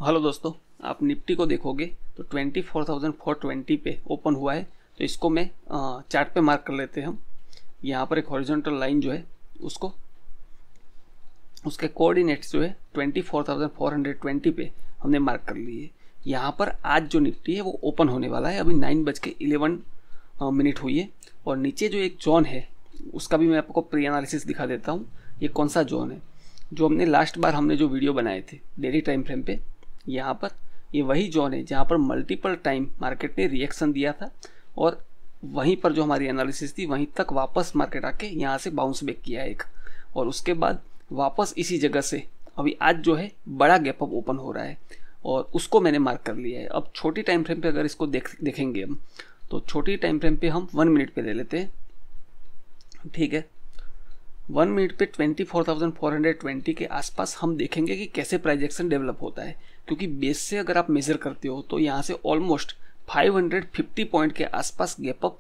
Hello दोस्तों, आप Nifty को देखोगे तो 24,420 पे ओपन हुआ है। तो इसको मैं चार्ट पे मार्क कर लेते हैं हम। यहाँ पर एक हॉरिजॉन्टल लाइन जो है उसको उसके कोऑर्डिनेट्स जो है 24,420 पे हमने मार्क कर ली है। यहाँ पर आज जो निफ्टी है वो ओपन होने वाला है। अभी 9:11 हुई है और नीचे जो एक जोन है उसका भी मैं आपको प्री एनालिसिस दिखा देता हूँ। ये कौन सा जोन है जो हमने लास्ट बार हमने जो वीडियो बनाए थे डेली टाइम फ्रेम पे, यहाँ पर ये वही जोन है जहाँ पर मल्टीपल टाइम मार्केट ने रिएक्शन दिया था और वहीं पर जो हमारी एनालिसिस थी वहीं तक वापस मार्केट आके यहाँ से बाउंस बैक किया एक, और उसके बाद वापस इसी जगह से अभी आज जो है बड़ा गैप अप ओपन हो रहा है और उसको मैंने मार्क कर लिया है। अब छोटी टाइम फ्रेम पे अगर इसको देखेंगे हम, तो छोटी टाइम फ्रेम पे हम 1 मिनट पे ले लेते हैं। ठीक है, 1 मिनट पे 24,420 के आसपास हम देखेंगे कि कैसे प्राइस एक्शन डेवलप होता है, क्योंकि बेस से अगर आप मेजर करते हो तो यहाँ से ऑलमोस्ट 550 पॉइंट के आसपास गैप अप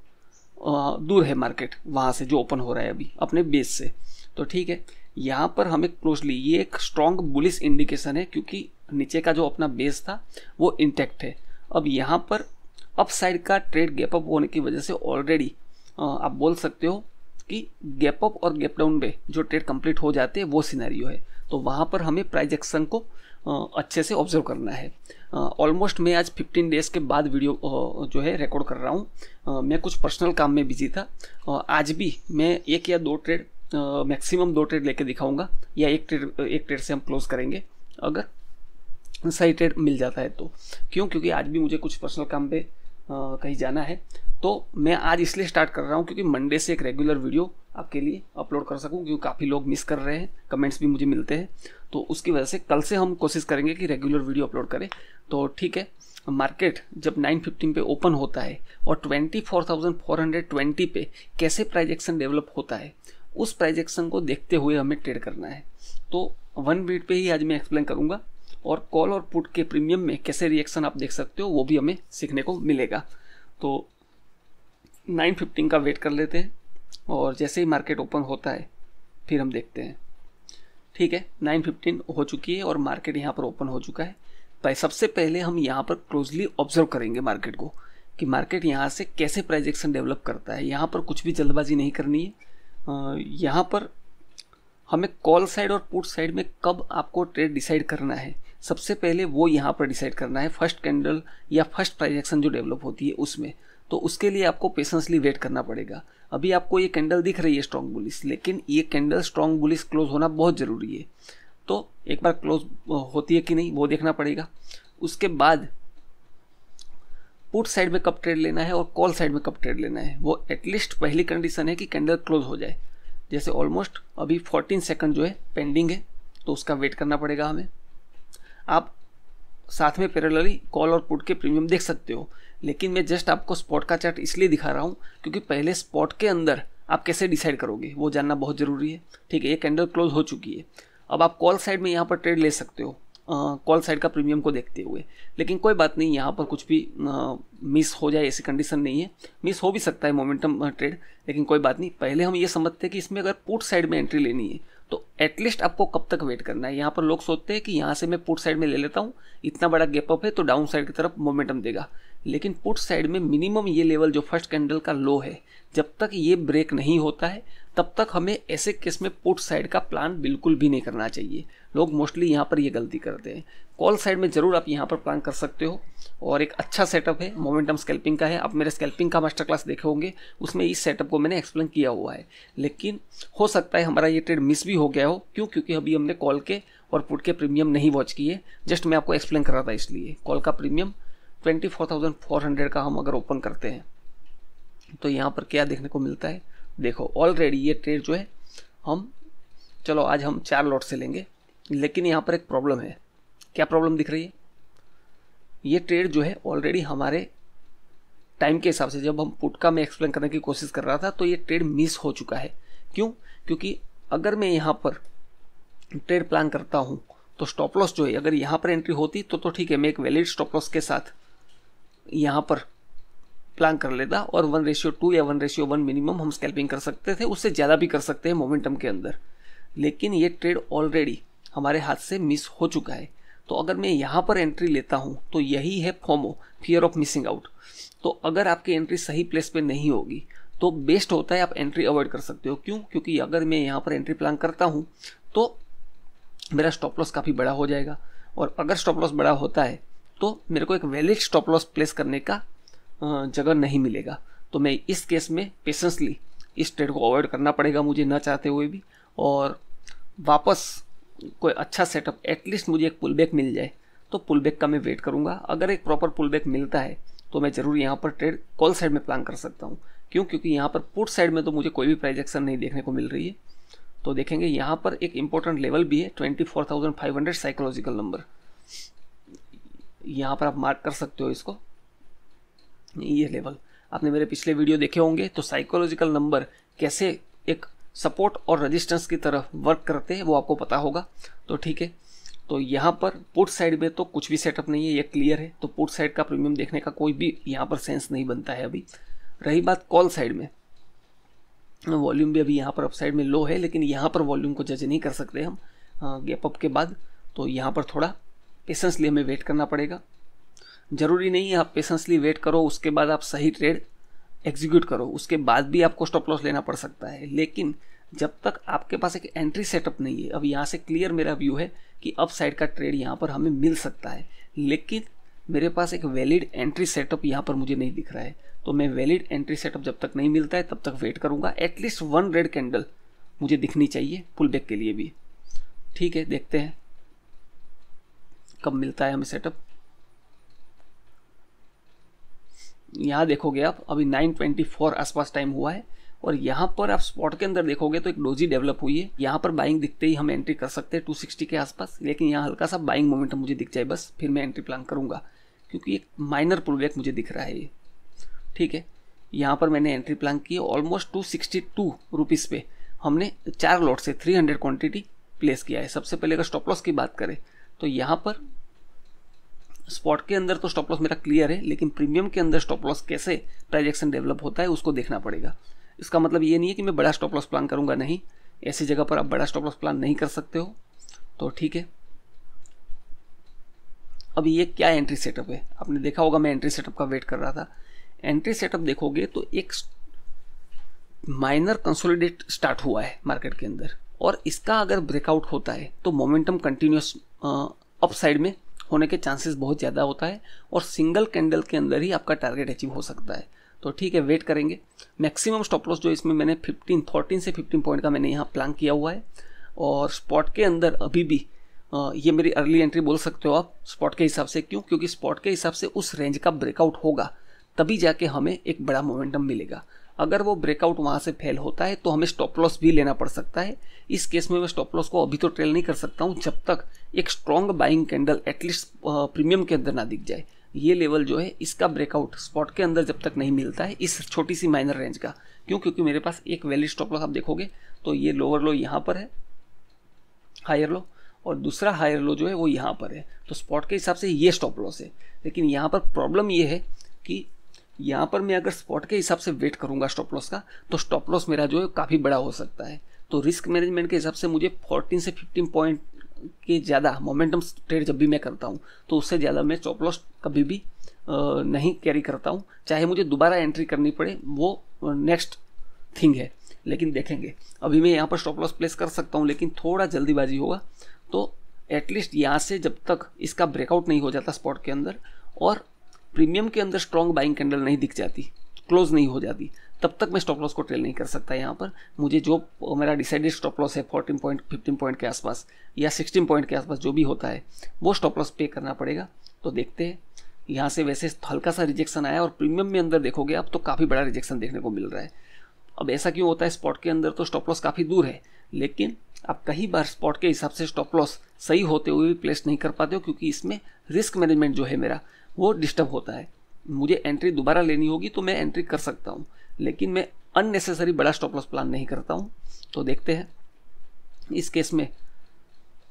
दूर है मार्केट वहाँ से जो ओपन हो रहा है अभी अपने बेस से। तो ठीक है, यहाँ पर हमें क्लोजली ये एक स्ट्रॉन्ग बुलिश इंडिकेशन है क्योंकि नीचे का जो अपना बेस था वो इंटैक्ट है। अब यहाँ पर अप साइड का ट्रेड गैप अप होने की वजह से ऑलरेडी आप बोल सकते हो कि गैप अप और गैप डाउन पे जो ट्रेड कंप्लीट हो जाते हैं वो सिनेरियो है। तो वहाँ पर हमें प्राइस एक्शन को अच्छे से ऑब्जर्व करना है। ऑलमोस्ट मैं आज 15 डेज के बाद वीडियो जो है रिकॉर्ड कर रहा हूँ। मैं कुछ पर्सनल काम में बिजी था। आज भी मैं 1 या 2 ट्रेड मैक्सिमम 2 ट्रेड लेके दिखाऊंगा या एक ट्रेड से हम क्लोज करेंगे अगर सही ट्रेड मिल जाता है तो। क्योंकि आज भी मुझे कुछ पर्सनल काम पे कहीं जाना है, तो मैं आज इसलिए स्टार्ट कर रहा हूँ क्योंकि मंडे से एक रेगुलर वीडियो आपके लिए अपलोड कर सकूँ, क्योंकि काफ़ी लोग मिस कर रहे हैं, कमेंट्स भी मुझे मिलते हैं। तो उसकी वजह से कल से हम कोशिश करेंगे कि रेगुलर वीडियो अपलोड करें। तो ठीक है, मार्केट जब 9:15 पे ओपन होता है और 24,420 पे कैसे प्राइस एक्शन डेवलप होता है, उस प्राइस एक्शन को देखते हुए हमें ट्रेड करना है। तो 1 मिनट पे ही आज मैं एक्सप्लेन करूँगा और कॉल और पुट के प्रीमियम में कैसे रिएक्शन आप देख सकते हो वो भी हमें सीखने को मिलेगा। तो 9:15 का वेट कर लेते हैं और जैसे ही मार्केट ओपन होता है फिर हम देखते हैं। ठीक है, 9:15 हो चुकी है और मार्केट यहाँ पर ओपन हो चुका है। सबसे पहले हम यहाँ पर क्लोजली ऑब्जर्व करेंगे मार्केट को कि मार्केट यहाँ से कैसे प्राइस एक्शन डेवलप करता है। यहाँ पर कुछ भी जल्दबाजी नहीं करनी है। यहाँ पर हमें कॉल साइड और पुट साइड में कब आपको ट्रेड डिसाइड करना है, सबसे पहले वो यहाँ पर डिसाइड करना है फर्स्ट कैंडल या फर्स्ट प्राइस एक्शन जो डेवलप होती है उसमें। तो उसके लिए आपको पेशेंसली वेट करना पड़ेगा। अभी आपको ये कैंडल दिख रही है स्ट्रॉन्ग बुलिश, लेकिन ये कैंडल स्ट्रॉन्ग बुलिश क्लोज होना बहुत ज़रूरी है। तो एक बार क्लोज होती है कि नहीं वो देखना पड़ेगा। उसके बाद पुट साइड में कब ट्रेड लेना है और कॉल साइड में कब ट्रेड लेना है, वो एटलीस्ट पहली कंडीशन है कि कैंडल क्लोज हो जाए। जैसे ऑलमोस्ट अभी 14 सेकंड जो है पेंडिंग है, तो उसका वेट करना पड़ेगा हमें। आप साथ में पैरेलली कॉल और पुट के प्रीमियम देख सकते हो, लेकिन मैं जस्ट आपको स्पॉट का चार्ट इसलिए दिखा रहा हूँ क्योंकि पहले स्पॉट के अंदर आप कैसे डिसाइड करोगे वो जानना बहुत ज़रूरी है। ठीक है, ये कैंडल क्लोज हो चुकी है। अब आप कॉल साइड में यहाँ पर ट्रेड ले सकते हो कॉल साइड का प्रीमियम को देखते हुए, लेकिन कोई बात नहीं, यहाँ पर कुछ भी मिस हो जाए ऐसी कंडीशन नहीं है। मिस हो भी सकता है मोमेंटम ट्रेड, लेकिन कोई बात नहीं। पहले हम ये समझते हैं कि इसमें अगर पुट साइड में एंट्री लेनी है तो एटलीस्ट आपको कब तक वेट करना है। यहाँ पर लोग सोचते हैं कि यहाँ से मैं पुट साइड में ले लेता हूँ, इतना बड़ा गैप अप है तो डाउन साइड की तरफ मोमेंटम देगा, लेकिन पुट साइड में मिनिमम ये लेवल जो फर्स्ट कैंडल का लो है, जब तक ये ब्रेक नहीं होता है तब तक हमें ऐसे केस में पुट साइड का प्लान बिल्कुल भी नहीं करना चाहिए। लोग मोस्टली यहाँ पर ये गलती करते हैं। कॉल साइड में ज़रूर आप यहाँ पर प्लान कर सकते हो और एक अच्छा सेटअप है, मोमेंटम स्कैल्पिंग का है। आप मेरे स्कैल्पिंग का मास्टर क्लास देखे होंगे, उसमें इस सेटअप को मैंने एक्सप्लेन किया हुआ है। लेकिन हो सकता है हमारा ये ट्रेड मिस भी हो गया हो। क्योंकि अभी हमने कॉल के और पुट के प्रीमियम नहीं वॉच किए, जस्ट मैं आपको एक्सप्लेन कर रहा था। इसलिए कॉल का प्रीमियम 24,400 का हम अगर ओपन करते हैं तो यहाँ पर क्या देखने को मिलता है, देखो ऑलरेडी ये ट्रेड जो है चलो आज हम 4 लॉट से लेंगे, लेकिन यहाँ पर एक प्रॉब्लम है। क्या प्रॉब्लम दिख रही है, ये ट्रेड जो है ऑलरेडी हमारे टाइम के हिसाब से जब हम पुट का मैं एक्सप्लेन करने की कोशिश कर रहा था तो ये ट्रेड मिस हो चुका है। क्यों? क्योंकि अगर मैं यहाँ पर ट्रेड प्लान करता हूँ तो स्टॉप लॉस जो है अगर यहाँ पर एंट्री होती तो ठीक है, मैं एक वैलिड स्टॉप लॉस के साथ यहाँ पर प्लान कर लेता और 1:2 या 1:1 मिनिमम हम स्कैल्पिंग कर सकते थे, उससे ज़्यादा भी कर सकते हैं मोमेंटम के अंदर। लेकिन ये ट्रेड ऑलरेडी हमारे हाथ से मिस हो चुका है। तो अगर मैं यहाँ पर एंट्री लेता हूँ तो यही है FOMO, fear of missing out. तो अगर आपकी एंट्री सही प्लेस पे नहीं होगी तो बेस्ट होता है आप एंट्री अवॉइड कर सकते हो। क्यों? क्योंकि अगर मैं यहाँ पर एंट्री प्लान करता हूँ तो मेरा स्टॉप लॉस काफ़ी बड़ा हो जाएगा, और अगर स्टॉप लॉस बड़ा होता है तो मेरे को एक वैलिड स्टॉप लॉस प्लेस करने का जगह नहीं मिलेगा। तो मैं इस केस में पेशेंसली इस ट्रेड को अवॉइड करना पड़ेगा मुझे ना चाहते हुए भी, और वापस कोई अच्छा सेटअप, एटलीस्ट मुझे एक पुल बैक मिल जाए तो पुल बैक का मैं वेट करूँगा। अगर एक प्रॉपर पुल बैक मिलता है तो मैं ज़रूर यहाँ पर ट्रेड कॉल साइड में प्लान कर सकता हूँ। क्यों? क्योंकि यहाँ पर पुट साइड में तो मुझे कोई भी प्राइस एक्शन नहीं देखने को मिल रही है। तो देखेंगे यहाँ पर एक इंपॉर्टेंट लेवल भी है 24,500 साइकोलॉजिकल नंबर, यहाँ पर आप मार्क कर सकते हो इसको। ये लेवल आपने मेरे पिछले वीडियो देखे होंगे, तो साइकोलॉजिकल नंबर कैसे एक सपोर्ट और रेजिस्टेंस की तरफ वर्क करते हैं वो आपको पता होगा। तो ठीक है, तो यहाँ पर पुट साइड में तो कुछ भी सेटअप नहीं है, ये क्लियर है। तो पुट साइड का प्रीमियम देखने का कोई भी यहाँ पर सेंस नहीं बनता है अभी। रही बात कॉल साइड में, वॉल्यूम भी अभी यहाँ पर अप साइड में लो है, लेकिन यहाँ पर वॉल्यूम को जज नहीं कर सकते हम गैप अप के बाद। तो यहाँ पर थोड़ा पेशेंसली हमें वेट करना पड़ेगा। ज़रूरी नहीं है आप पेशेंसली वेट करो उसके बाद आप सही ट्रेड एग्जीक्यूट करो, उसके बाद भी आपको स्टॉप लॉस लेना पड़ सकता है। लेकिन जब तक आपके पास एक एंट्री सेटअप नहीं है, अब यहाँ से क्लियर मेरा व्यू है कि अप साइड का ट्रेड यहाँ पर हमें मिल सकता है, लेकिन मेरे पास एक वैलिड एंट्री सेटअप यहाँ पर मुझे नहीं दिख रहा है। तो मैं वैलिड एंट्री सेटअप जब तक नहीं मिलता है तब तक वेट करूँगा। एटलीस्ट 1 रेड कैंडल मुझे दिखनी चाहिए पुल बैक के लिए भी। ठीक है, देखते हैं कब मिलता है हमें सेटअप। यहाँ देखोगे आप अभी 9:24 आसपास टाइम हुआ है, और यहाँ पर आप स्पॉट के अंदर देखोगे तो एक डोजी डेवलप हुई है। यहाँ पर बाइंग दिखते ही हम एंट्री कर सकते हैं 260 के आसपास, लेकिन यहाँ हल्का सा बाइंग मोमेंटम मुझे दिख जाए बस, फिर मैं एंट्री प्लान करूँगा, क्योंकि एक माइनर पुल बैक मुझे दिख रहा है ये। ठीक है, यहाँ पर मैंने एंट्री प्लान की ऑलमोस्ट 262 रुपीज़ पे। हमने 4 लॉट से 300 क्वांटिटी प्लेस किया है। सबसे पहले अगर स्टॉप लॉस की बात करें तो यहाँ पर स्पॉट के अंदर तो स्टॉप लॉस मेरा क्लियर है, लेकिन प्रीमियम के अंदर स्टॉप लॉस कैसे प्राइस एक्शन डेवलप होता है उसको देखना पड़ेगा। इसका मतलब ये नहीं है कि मैं बड़ा स्टॉप लॉस प्लान करूँगा, नहीं, ऐसी जगह पर आप बड़ा स्टॉप लॉस प्लान नहीं कर सकते हो। तो ठीक है, अब ये क्या एंट्री सेटअप है, आपने देखा होगा मैं एंट्री सेटअप का वेट कर रहा था। एंट्री सेटअप देखोगे तो एक माइनर कंसोलिडेट स्टार्ट हुआ है मार्केट के अंदर, और इसका अगर ब्रेकआउट होता है तो मोमेंटम कंटिन्यूस अप साइड में होने के चांसेस बहुत ज़्यादा होता है, और सिंगल कैंडल के अंदर ही आपका टारगेट अचीव हो सकता है। तो ठीक है, वेट करेंगे। मैक्सिमम स्टॉप लॉस जो इसमें मैंने 14 से 15 पॉइंट का मैंने यहाँ प्लान किया हुआ है, और स्पॉट के अंदर अभी भी ये मेरी अर्ली एंट्री बोल सकते हो आप स्पॉट के हिसाब से। क्यों? क्योंकि स्पॉट के हिसाब से उस रेंज का ब्रेकआउट होगा तभी जाके हमें एक बड़ा मोमेंटम मिलेगा। अगर वो ब्रेकआउट वहाँ से फेल होता है तो हमें स्टॉप लॉस भी लेना पड़ सकता है। इस केस में मैं स्टॉप लॉस को अभी तो ट्रेल नहीं कर सकता हूँ जब तक एक strong buying candle at least premium के अंदर ना दिख जाए। ये लेवल जो है इसका ब्रेकआउट स्पॉट के अंदर जब तक नहीं मिलता है इस छोटी सी माइनर रेंज का। क्यों? क्योंकि मेरे पास एक वैलिड स्टॉप लॉस आप देखोगे तो ये लोअर लो यहाँ पर है, हायर लो, और दूसरा हायर लो जो है वो यहाँ पर है। तो स्पॉट के हिसाब से ये स्टॉप लॉस है, लेकिन यहाँ पर प्रॉब्लम ये है कि यहाँ पर मैं अगर स्पॉट के हिसाब से वेट करूँगा स्टॉप लॉस का तो स्टॉप लॉस मेरा जो है काफ़ी बड़ा हो सकता है। तो रिस्क मैनेजमेंट के हिसाब से मुझे 14 से 15 पॉइंट के ज़्यादा मोमेंटम ट्रेड जब भी मैं करता हूँ तो उससे ज़्यादा मैं स्टॉप लॉस कभी भी नहीं कैरी करता हूँ। चाहे मुझे दोबारा एंट्री करनी पड़े वो नेक्स्ट थिंग है, लेकिन देखेंगे। अभी मैं यहाँ पर स्टॉप लॉस प्लेस कर सकता हूँ, लेकिन थोड़ा जल्दीबाजी होगा। तो एटलीस्ट यहाँ से जब तक इसका ब्रेकआउट नहीं हो जाता स्पॉट के अंदर और प्रीमियम के अंदर स्ट्रॉन्ग बाइंग कैंडल नहीं दिख जाती, क्लोज नहीं हो जाती, तब तक मैं स्टॉप लॉस को ट्रेल नहीं कर सकता। यहाँ पर मुझे जो मेरा डिसाइडेड स्टॉप लॉस है 14 पॉइंट 15 पॉइंट के आसपास या 16 पॉइंट के आसपास जो भी होता है वो स्टॉप लॉस पे करना पड़ेगा। तो देखते हैं, यहाँ से वैसे हल्का सा रिजेक्शन आया और प्रीमियम में अंदर देखोगे आप तो काफ़ी बड़ा रिजेक्शन देखने को मिल रहा है। अब ऐसा क्यों होता है? स्पॉट के अंदर तो स्टॉप लॉस काफ़ी दूर है, लेकिन आप कई बार स्पॉट के हिसाब से स्टॉप लॉस सही होते हुए भी प्लेस नहीं कर पाते हो, क्योंकि इसमें रिस्क मैनेजमेंट जो है मेरा वो डिस्टर्ब होता है। मुझे एंट्री दोबारा लेनी होगी तो मैं एंट्री कर सकता हूँ, लेकिन मैं अननेसेसरी बड़ा स्टॉप लॉस प्लान नहीं करता हूँ। तो देखते हैं, इस केस में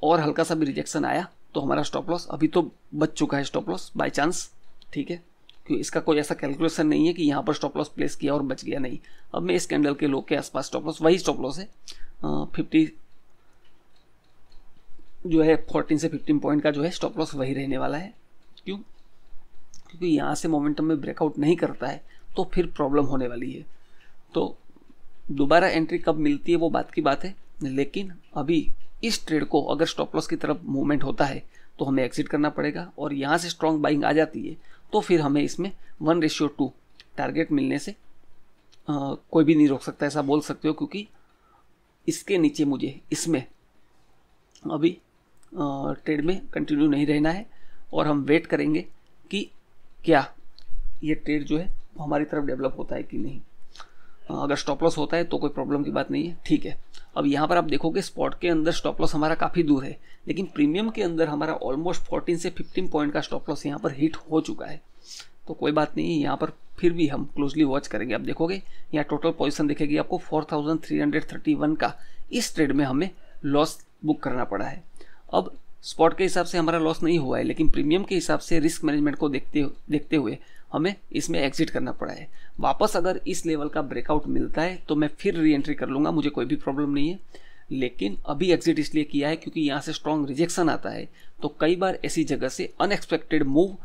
और हल्का सा भी रिजेक्शन आया तो हमारा स्टॉप लॉस अभी तो बच चुका है, स्टॉप लॉस बाय चांस, ठीक है, क्योंकि इसका कोई ऐसा कैलकुलेशन नहीं है कि यहाँ पर स्टॉप लॉस प्लेस किया और बच गया, नहीं। अब मैं इस कैंडल के लो के आसपास स्टॉप लॉस, वही स्टॉप लॉस है 50 जो है 14 से 15 पॉइंट का जो है स्टॉप लॉस वही रहने वाला है। क्यों? क्योंकि यहाँ से मोमेंटम में ब्रेकआउट नहीं करता है तो फिर प्रॉब्लम होने वाली है। तो दोबारा एंट्री कब मिलती है वो बात की बात है, लेकिन अभी इस ट्रेड को अगर स्टॉप लॉस की तरफ मूवमेंट होता है तो हमें एग्जिट करना पड़ेगा, और यहाँ से स्ट्रॉन्ग बाइंग आ जाती है तो फिर हमें इसमें 1:2 टारगेट मिलने से कोई भी नहीं रोक सकता, ऐसा बोल सकते हो। क्योंकि इसके नीचे मुझे इसमें अभी ट्रेड में कंटिन्यू नहीं रहना है, और हम वेट करेंगे कि क्या ये ट्रेड जो है वो हमारी तरफ डेवलप होता है कि नहीं। अगर स्टॉप लॉस होता है तो कोई प्रॉब्लम की बात नहीं है, ठीक है। अब यहाँ पर आप देखोगे स्पॉट के अंदर स्टॉप लॉस हमारा काफ़ी दूर है, लेकिन प्रीमियम के अंदर हमारा ऑलमोस्ट 14 से 15 पॉइंट का स्टॉप लॉस यहाँ पर हिट हो चुका है। तो कोई बात नहीं, यहाँ पर फिर भी हम क्लोजली वॉच करेंगे। आप देखोगे यहाँ टोटल पोजीशन दिखेगी आपको 4331 का इस ट्रेड में हमें लॉस बुक करना पड़ा है। अब स्पॉट के हिसाब से हमारा लॉस नहीं हुआ है, लेकिन प्रीमियम के हिसाब से रिस्क मैनेजमेंट को देखते हुए हमें इसमें एग्जिट करना पड़ा है। वापस अगर इस लेवल का ब्रेकआउट मिलता है तो मैं फिर री एंट्री कर लूँगा, मुझे कोई भी प्रॉब्लम नहीं है। लेकिन अभी एग्जिट इसलिए किया है क्योंकि यहाँ से स्ट्रॉन्ग रिजेक्शन आता है, तो कई बार ऐसी जगह से अनएक्सपेक्टेड मूव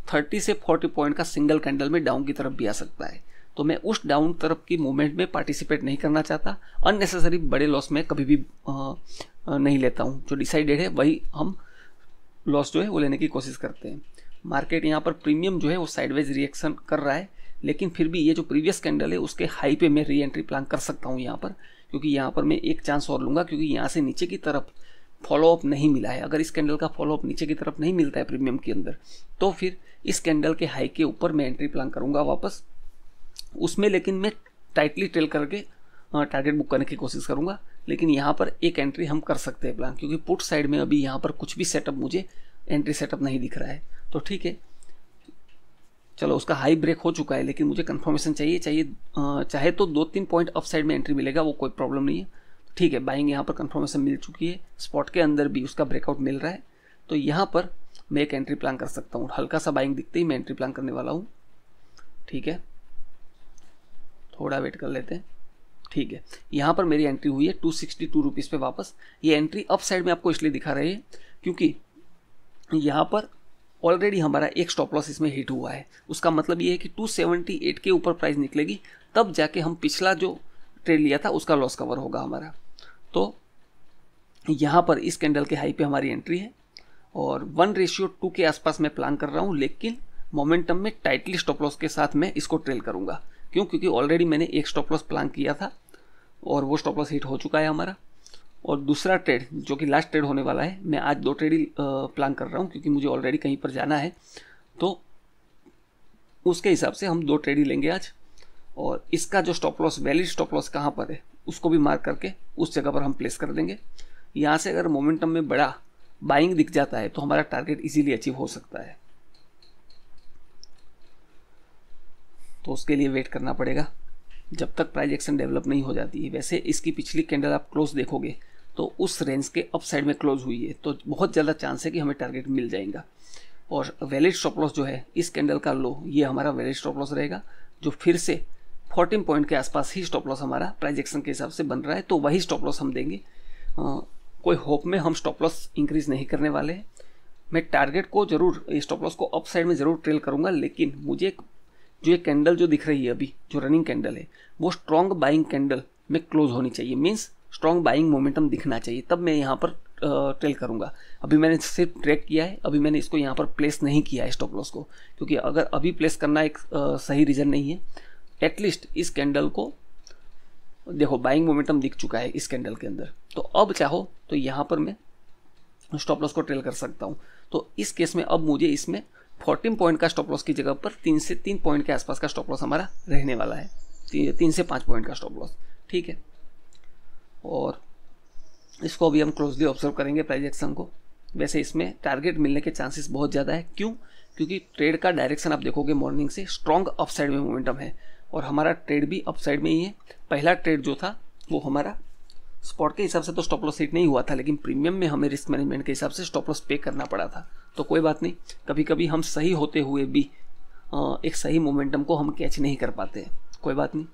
30 से 40 पॉइंट का सिंगल कैंडल में डाउन की तरफ भी आ सकता है। तो मैं उस डाउन तरफ की मूवमेंट में पार्टिसिपेट नहीं करना चाहता। अननेसेसरी बड़े लॉस में कभी भी नहीं लेता हूँ। जो डिसाइडेड है वही हम लॉस जो है वो लेने की कोशिश करते हैं। मार्केट यहाँ पर प्रीमियम जो है वो साइडवेज रिएक्शन कर रहा है, लेकिन फिर भी ये जो प्रीवियस कैंडल है उसके हाई पे मैं री एंट्री प्लान कर सकता हूँ यहाँ पर, क्योंकि यहाँ पर मैं एक चांस और लूँगा, क्योंकि यहाँ से नीचे की तरफ फॉलोअप नहीं मिला है। अगर इस कैंडल का फॉलोअप नीचे की तरफ नहीं मिलता है प्रीमियम के अंदर, तो फिर इस कैंडल के हाई के ऊपर मैं एंट्री प्लान करूँगा वापस उसमें, लेकिन मैं टाइटली ट्रेल करके टारगेट बुक करने की कोशिश करूँगा। लेकिन यहाँ पर एक एंट्री हम कर सकते हैं प्लान, क्योंकि पुट साइड में अभी यहाँ पर कुछ भी सेटअप मुझे एंट्री सेटअप नहीं दिख रहा है। तो ठीक है, चलो उसका हाई ब्रेक हो चुका है, लेकिन मुझे कंफर्मेशन चाहिए चाहे तो 2-3 पॉइंट अप साइड में एंट्री मिलेगा, वो कोई प्रॉब्लम नहीं है। ठीक है, बाइंग यहाँ पर कंफर्मेशन मिल चुकी है, स्पॉट के अंदर भी उसका ब्रेकआउट मिल रहा है, तो यहाँ पर मैं एक एंट्री प्लान कर सकता हूँ। हल्का सा बाइंग दिखते ही मैं एंट्री प्लान करने वाला हूँ। ठीक है, थोड़ा वेट कर लेते हैं। ठीक है, यहाँ पर मेरी एंट्री हुई है 262 रुपीज़ पे वापस। ये एंट्री अप साइड में आपको इसलिए दिखा रही है क्योंकि यहाँ पर ऑलरेडी हमारा एक स्टॉप लॉस इसमें हिट हुआ है। उसका मतलब ये है कि 278 के ऊपर प्राइस निकलेगी, तब जाके हम पिछला जो ट्रेड लिया था उसका लॉस कवर होगा हमारा। तो यहाँ पर इस कैंडल के हाई पे हमारी एंट्री है, और 1:2 के आसपास मैं प्लान कर रहा हूँ, लेकिन मोमेंटम में टाइटली स्टॉप लॉस के साथ मैं इसको ट्रेल करूँगा। क्यों? क्योंकि ऑलरेडी मैंने एक स्टॉप लॉस प्लान किया था और वो स्टॉप लॉस हिट हो चुका है हमारा। और दूसरा ट्रेड जो कि लास्ट ट्रेड होने वाला है, मैं आज 2 ट्रेड ही प्लान कर रहा हूँ क्योंकि मुझे ऑलरेडी कहीं पर जाना है, तो उसके हिसाब से हम 2 ट्रेड ही लेंगे आज। और इसका जो stop loss, valid stop loss कहाँ पर है उसको भी मार्क करके उस जगह पर हम प्लेस कर देंगे। यहाँ से अगर मोमेंटम में बड़ा बाइंग दिख जाता है तो हमारा टारगेट इजीली अचीव हो सकता है, तो उसके लिए वेट करना पड़ेगा जब तक प्राइस एक्शन डेवलप नहीं हो जाती है। वैसे इसकी पिछली कैंडल आप क्लोज देखोगे तो उस रेंज के अप साइड में क्लोज हुई है, तो बहुत ज़्यादा चांस है कि हमें टारगेट मिल जाएगा। और वैलिड स्टॉप लॉस जो है इस कैंडल का लो, ये हमारा वैलिड स्टॉप लॉस रहेगा, जो फिर से 14 पॉइंट के आसपास ही स्टॉप लॉस हमारा प्राइस एक्शन के हिसाब से बन रहा है, तो वही स्टॉप लॉस हम देंगे। कोई होप में हम स्टॉप लॉस इंक्रीज नहीं करने वाले हैं। मैं टारगेट को जरूर, स्टॉप लॉस को अप साइड में ज़रूर ट्रेल करूँगा, लेकिन मुझे जो ये कैंडल जो दिख रही है अभी, जो रनिंग कैंडल है, वो स्ट्रॉन्ग बाइंग कैंडल में क्लोज होनी चाहिए। मीन्स स्ट्रॉन्ग बाइंग मोमेंटम दिखना चाहिए, तब मैं यहाँ पर ट्रेल करूँगा। अभी मैंने सिर्फ ट्रैक किया है, अभी मैंने इसको यहाँ पर प्लेस नहीं किया है स्टॉप लॉस को, क्योंकि अगर अभी प्लेस करना एक सही रीज़न नहीं है। एटलीस्ट इस कैंडल को देखो, बाइंग मोमेंटम दिख चुका है इस कैंडल के अंदर, तो अब चाहो तो यहाँ पर मैं स्टॉप लॉस को ट्रेल कर सकता हूँ। तो इस केस में अब मुझे इसमें 14 पॉइंट का स्टॉप लॉस की जगह पर 3 से 3 पॉइंट के आसपास का स्टॉप लॉस हमारा रहने वाला है, 3 से 5 पॉइंट का स्टॉप लॉस। ठीक है, और इसको अभी हम क्लोजली ऑब्जर्व करेंगे प्राइस एक्शन को। वैसे इसमें टारगेट मिलने के चांसेस बहुत ज़्यादा है। क्यों? क्योंकि ट्रेड का डायरेक्शन आप देखोगे मॉर्निंग से स्ट्रॉन्ग अप साइड में मोमेंटम है, और हमारा ट्रेड भी अप साइड में ही है। पहला ट्रेड जो था वो हमारा स्पॉट के हिसाब से तो स्टॉप लॉस हिट नहीं हुआ था, लेकिन प्रीमियम में हमें रिस्क मैनेजमेंट के हिसाब से स्टॉप लॉस पे करना पड़ा था। तो कोई बात नहीं, कभी कभी हम सही होते हुए भी एक सही मोमेंटम को हम कैच नहीं कर पाते हैं, कोई बात नहीं।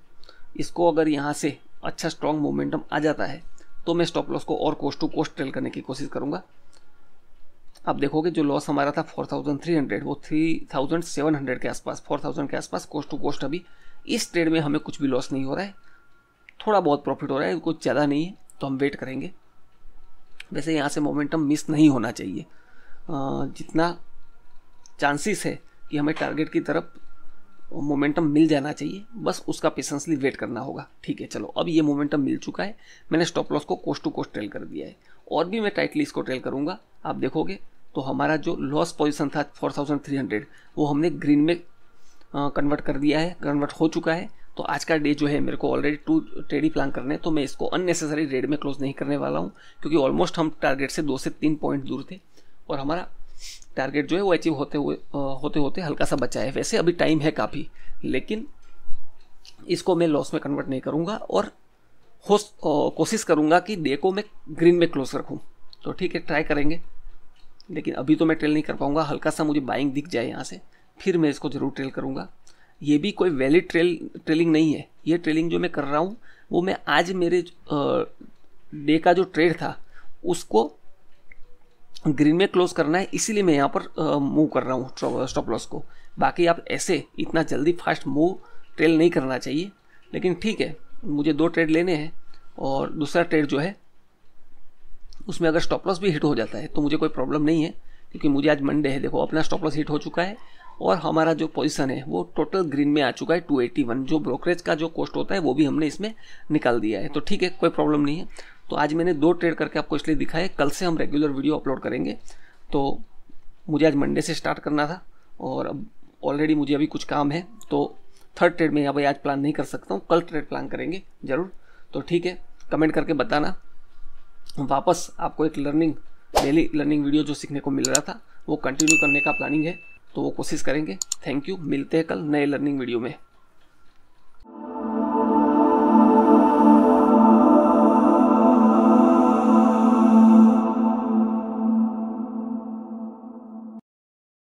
इसको अगर यहाँ से अच्छा स्ट्रॉन्ग मोमेंटम आ जाता है तो मैं स्टॉप लॉस को और कोस्ट टू कोस्ट ट्रेल करने की कोशिश करूँगा। आप देखोगे जो लॉस हमारा था 4300 वो 3700 के आसपास, 4000 के आसपास कोस्ट टू कोस्ट। अभी इस ट्रेड में हमें कुछ भी लॉस नहीं हो रहा है, थोड़ा बहुत प्रॉफिट हो रहा है, कुछ ज़्यादा नहीं है, तो हम वेट करेंगे। वैसे यहाँ से मोमेंटम मिस नहीं होना चाहिए, जितना चांसेस है कि हमें टारगेट की तरफ मोमेंटम मिल जाना चाहिए, बस उसका पेशेंसली वेट करना होगा। ठीक है, चलो अब ये मोमेंटम मिल चुका है, मैंने स्टॉप लॉस को कोस्ट टू कोस्ट ट्रेल कर दिया है, और भी मैं टाइटली इसको ट्रेल करूँगा। आप देखोगे तो हमारा जो लॉस पोजीशन था 4300 वो हमने ग्रीन में कन्वर्ट कर दिया है, कन्वर्ट हो चुका है। तो आज का डे जो है मेरे को ऑलरेडी 2 ट्रेड ही प्लान करने हैं, तो मैं इसको अननेसेसरी रेड में क्लोज नहीं करने वाला हूँ, क्योंकि ऑलमोस्ट हम टारगेट से 2 से 3 पॉइंट दूर थे, और हमारा टारगेट जो है वो अचीव होते होते हल्का सा बचा है। वैसे अभी टाइम है काफ़ी, लेकिन इसको मैं लॉस में कन्वर्ट नहीं करूँगा, और कोशिश करूँगा कि डे को मैं ग्रीन में क्लोज रखूँ। तो ठीक है, ट्राई करेंगे, लेकिन अभी तो मैं ट्रेल नहीं कर पाऊँगा। हल्का सा मुझे बाइंग दिख जाए यहाँ से, फिर मैं इसको ज़रूर ट्रेल करूँगा। ये भी कोई वैलिड ट्रेलिंग नहीं है, ये ट्रेलिंग जो मैं कर रहा हूँ वो मैं आज मेरे डे का जो ट्रेड था उसको ग्रीन में क्लोज करना है, इसीलिए मैं यहाँ पर मूव कर रहा हूँ स्टॉप लॉस को। बाकी आप ऐसे इतना जल्दी फास्ट मूव ट्रेल नहीं करना चाहिए, लेकिन ठीक है, मुझे 2 ट्रेड लेने हैं, और दूसरा ट्रेड जो है उसमें अगर स्टॉप लॉस भी हिट हो जाता है तो मुझे कोई प्रॉब्लम नहीं है, क्योंकि मुझे आज मंडे है। देखो अपना स्टॉप लॉस हिट हो चुका है, और हमारा जो पोजीशन है वो टोटल ग्रीन में आ चुका है 281। जो ब्रोकरेज का जो कॉस्ट होता है वो भी हमने इसमें निकाल दिया है, तो ठीक है, कोई प्रॉब्लम नहीं है। तो आज मैंने 2 ट्रेड करके आपको इसलिए दिखाया, कल से हम रेगुलर वीडियो अपलोड करेंगे। तो मुझे आज मंडे से स्टार्ट करना था, और अब ऑलरेडी मुझे अभी कुछ काम है, तो 3rd ट्रेड में यहाँ भाई आज प्लान नहीं कर सकता हूँ, कल ट्रेड प्लान करेंगे ज़रूर। तो ठीक है, कमेंट करके बताना, वापस आपको एक डेली लर्निंग वीडियो जो सीखने को मिल रहा था वो कंटिन्यू करने का प्लानिंग है, तो वो कोशिश करेंगे। थैंक यू, मिलते हैं कल नए लर्निंग वीडियो में।